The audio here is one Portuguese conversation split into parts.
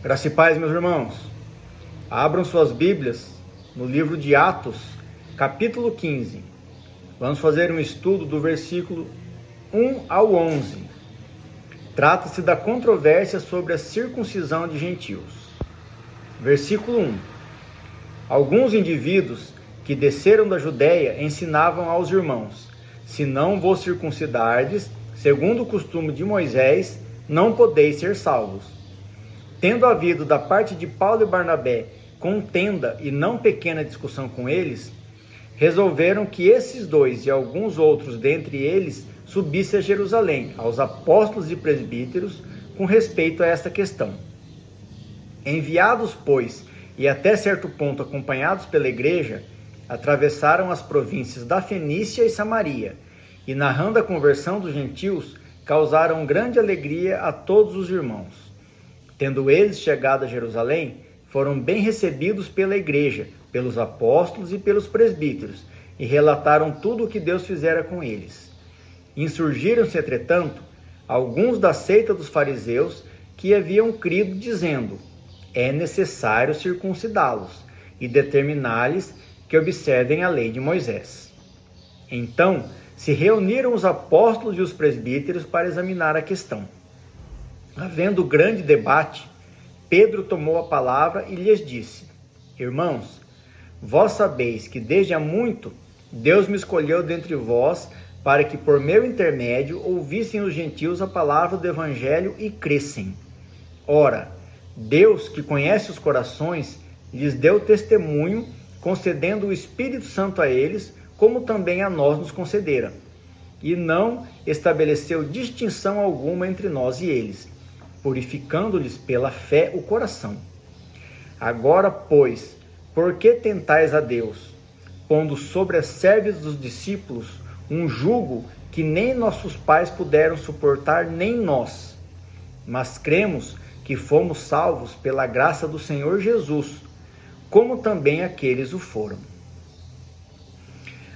Graça e paz, meus irmãos. Abram suas Bíblias no livro de Atos, capítulo 15. Vamos fazer um estudo do versículo 1 ao 11. Trata-se da controvérsia sobre a circuncisão de gentios. Versículo 1. Alguns indivíduos que desceram da Judéia ensinavam aos irmãos: se não vos circuncidardes, segundo o costume de Moisés, não podeis ser salvos. Tendo havido da parte de Paulo e Barnabé contenda e não pequena discussão com eles, resolveram que esses dois e alguns outros dentre eles subissem a Jerusalém, aos apóstolos e presbíteros, com respeito a esta questão. Enviados, pois, e até certo ponto acompanhados pela igreja, atravessaram as províncias da Fenícia e Samaria, e narrando a conversão dos gentios, causaram grande alegria a todos os irmãos. Tendo eles chegado a Jerusalém, foram bem recebidos pela igreja, pelos apóstolos e pelos presbíteros, e relataram tudo o que Deus fizera com eles. Insurgiram-se, entretanto, alguns da seita dos fariseus que haviam crido, dizendo: é necessário circuncidá-los e determinar-lhes que observem a lei de Moisés. Então se reuniram os apóstolos e os presbíteros para examinar a questão. Havendo grande debate, Pedro tomou a palavra e lhes disse: irmãos, vós sabeis que desde há muito Deus me escolheu dentre vós para que por meu intermédio ouvissem os gentios a palavra do evangelho e crescem. Ora, Deus, que conhece os corações, lhes deu testemunho, concedendo o Espírito Santo a eles, como também a nós nos concedera, e não estabeleceu distinção alguma entre nós e eles, purificando-lhes pela fé o coração. Agora, pois, por que tentais a Deus, pondo sobre as cerviz dos discípulos um jugo que nem nossos pais puderam suportar, nem nós? Mas cremos que fomos salvos pela graça do Senhor Jesus, como também aqueles o foram.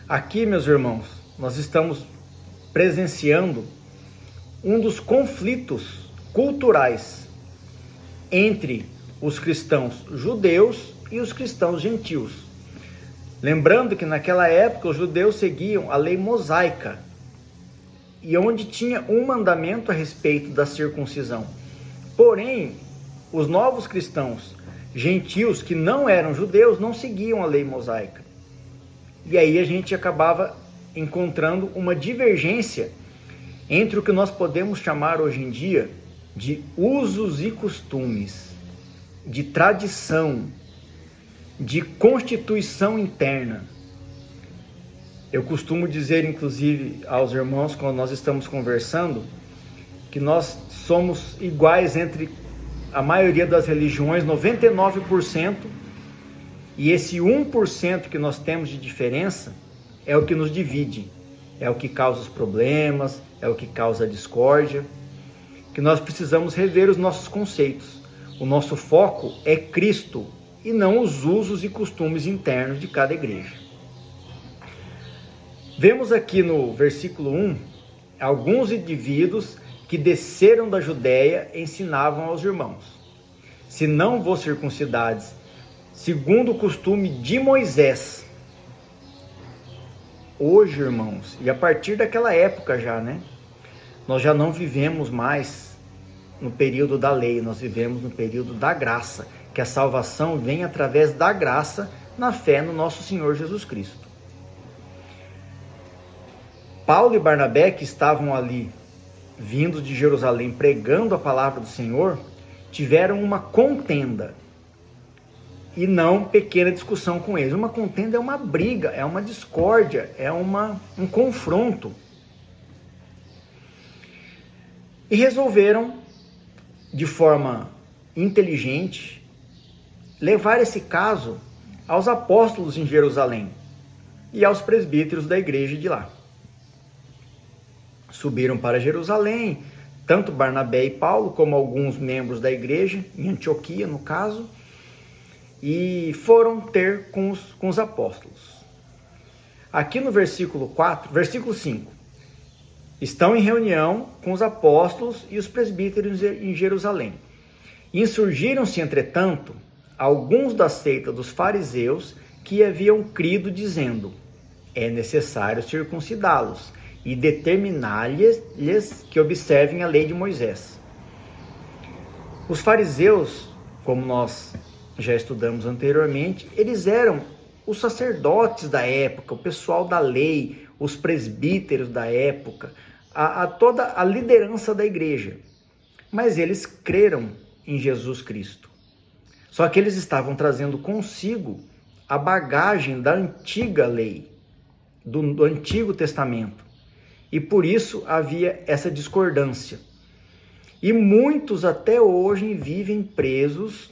Aqui, meus irmãos, nós estamos presenciando um dos conflitos culturais entre os cristãos judeus e os cristãos gentios. Lembrando que naquela época os judeus seguiam a lei mosaica, e onde tinha um mandamento a respeito da circuncisão. Porém, os novos cristãos gentios que não eram judeus não seguiam a lei mosaica. E aí a gente acabava encontrando uma divergência entre o que nós podemos chamar hoje em dia de usos e costumes, de tradição, de constituição interna. Eu costumo dizer, inclusive, aos irmãos, quando nós estamos conversando, que nós somos iguais entre a maioria das religiões, 99%, e esse 1% que nós temos de diferença é o que nos divide, é o que causa os problemas, é o que causa a discórdia, que nós precisamos rever os nossos conceitos. O nosso foco é Cristo e não os usos e costumes internos de cada igreja. Vemos aqui no versículo 1, alguns indivíduos que desceram da Judéia ensinavam aos irmãos: se não vos circuncidades, segundo o costume de Moisés. Hoje, irmãos, e a partir daquela época já, nós já não vivemos mais no período da lei, nós vivemos no período da graça, que a salvação vem através da graça, na fé no nosso Senhor Jesus Cristo. Paulo e Barnabé, que estavam ali, vindos de Jerusalém, pregando a palavra do Senhor, tiveram uma contenda, e não pequena discussão com eles. Uma contenda é uma briga, é uma discórdia, é um confronto. E resolveram, de forma inteligente, levar esse caso aos apóstolos em Jerusalém e aos presbíteros da igreja de lá. Subiram para Jerusalém, tanto Barnabé e Paulo, como alguns membros da igreja, em Antioquia, no caso, e foram ter com os apóstolos. Aqui no versículo 5, estão em reunião com os apóstolos e os presbíteros em Jerusalém. Insurgiram-se, entretanto, alguns da seita dos fariseus que haviam crido, dizendo: é necessário circuncidá-los e determinar-lhes que observem a lei de Moisés. Os fariseus, como nós já estudamos anteriormente, eles eram os sacerdotes da época, o pessoal da lei, os presbíteros da época, toda a liderança da igreja. Mas eles creram em Jesus Cristo. Só que eles estavam trazendo consigo a bagagem da antiga lei, do Antigo Testamento. E por isso havia essa discordância. E muitos até hoje vivem presos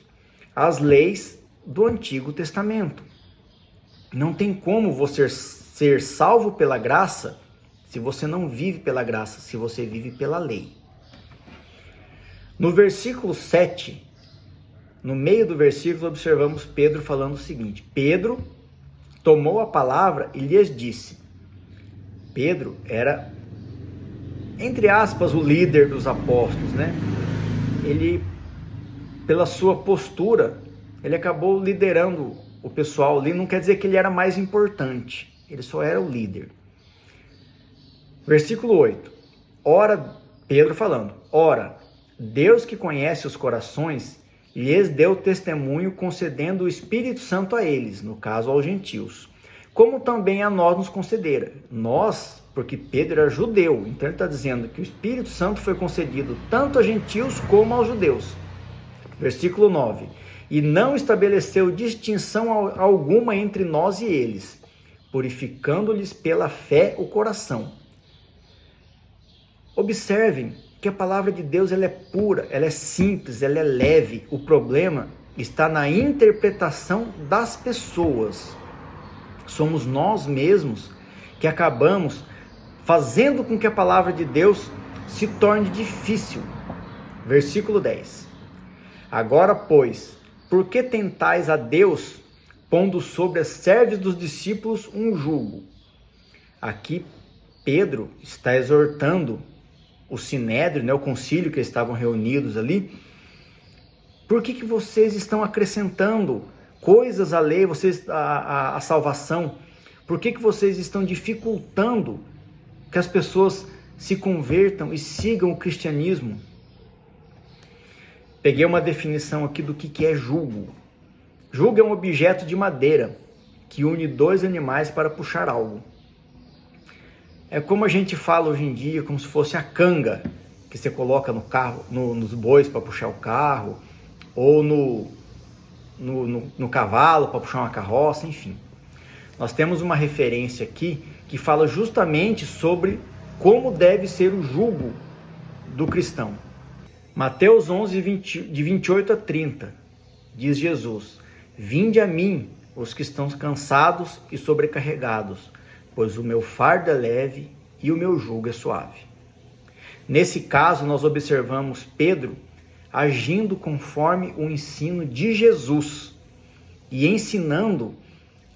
às leis do Antigo Testamento. Não tem como você ser salvo pela graça se você não vive pela graça, se você vive pela lei. No versículo 7, no meio do versículo, observamos Pedro falando o seguinte: Pedro tomou a palavra e lhes disse. Pedro era, entre aspas, o líder dos apóstolos, né? Ele, pela sua postura, ele acabou liderando o pessoal ali. Não quer dizer que ele era mais importante, ele só era o líder. Versículo 8. Ora, Pedro falando, ora, Deus que conhece os corações, lhes deu testemunho concedendo o Espírito Santo a eles, no caso aos gentios, como também a nós nos concedera. Nós, porque Pedro era judeu, então ele está dizendo que o Espírito Santo foi concedido tanto a gentios como aos judeus. Versículo 9. E não estabeleceu distinção alguma entre nós e eles, purificando-lhes pela fé o coração. Observem que a palavra de Deus ela é pura, ela é simples, ela é leve. O problema está na interpretação das pessoas. Somos nós mesmos que acabamos fazendo com que a palavra de Deus se torne difícil. Versículo 10. Agora, pois, por que tentais a Deus, pondo sobre as cerviz dos discípulos um jugo? Aqui Pedro está exortando o sinédrio, né, o concílio que estavam reunidos ali. Por que vocês estão acrescentando coisas à lei, à salvação? Por que vocês estão dificultando que as pessoas se convertam e sigam o cristianismo? Peguei uma definição aqui do que é jugo. Jugo é um objeto de madeira que une dois animais para puxar algo. É como a gente fala hoje em dia, como se fosse a canga que você coloca no carro, nos bois para puxar o carro, ou no cavalo para puxar uma carroça, enfim. Nós temos uma referência aqui que fala justamente sobre como deve ser o jugo do cristão. Mateus 11, de 28 a 30, diz Jesus: Vinde a mim, os que estão cansados e sobrecarregados, pois o meu fardo é leve e o meu jugo é suave. Nesse caso, nós observamos Pedro agindo conforme o ensino de Jesus e ensinando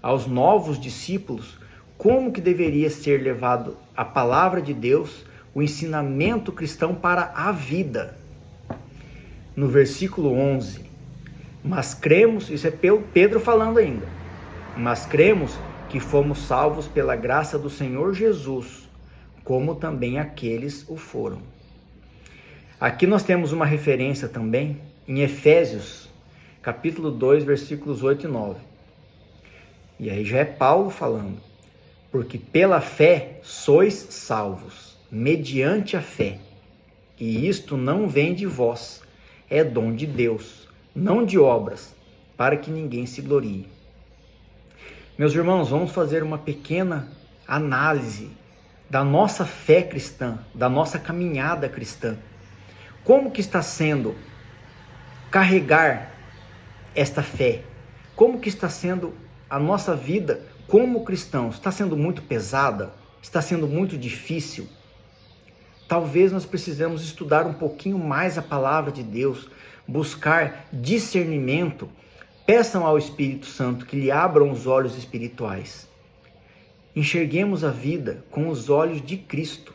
aos novos discípulos como que deveria ser levado a palavra de Deus, o ensinamento cristão para a vida. No versículo 11, mas cremos, isso é Pedro falando ainda, mas cremos que fomos salvos pela graça do Senhor Jesus, como também aqueles o foram. Aqui nós temos uma referência também em Efésios, capítulo 2, versículos 8 e 9. E aí já é Paulo falando, porque pela fé sois salvos, mediante a fé. E isto não vem de vós, é dom de Deus, não de obras, para que ninguém se glorie. Meus irmãos, vamos fazer uma pequena análise da nossa fé cristã, da nossa caminhada cristã. Como que está sendo carregar esta fé? Como que está sendo a nossa vida como cristãos? Está sendo muito pesada? Está sendo muito difícil? Talvez nós precisamos estudar um pouquinho mais a palavra de Deus, buscar discernimento. Peçam ao Espírito Santo que lhe abram os olhos espirituais. Enxerguemos a vida com os olhos de Cristo.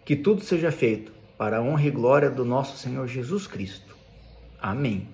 Que tudo seja feito para a honra e glória do nosso Senhor Jesus Cristo. Amém.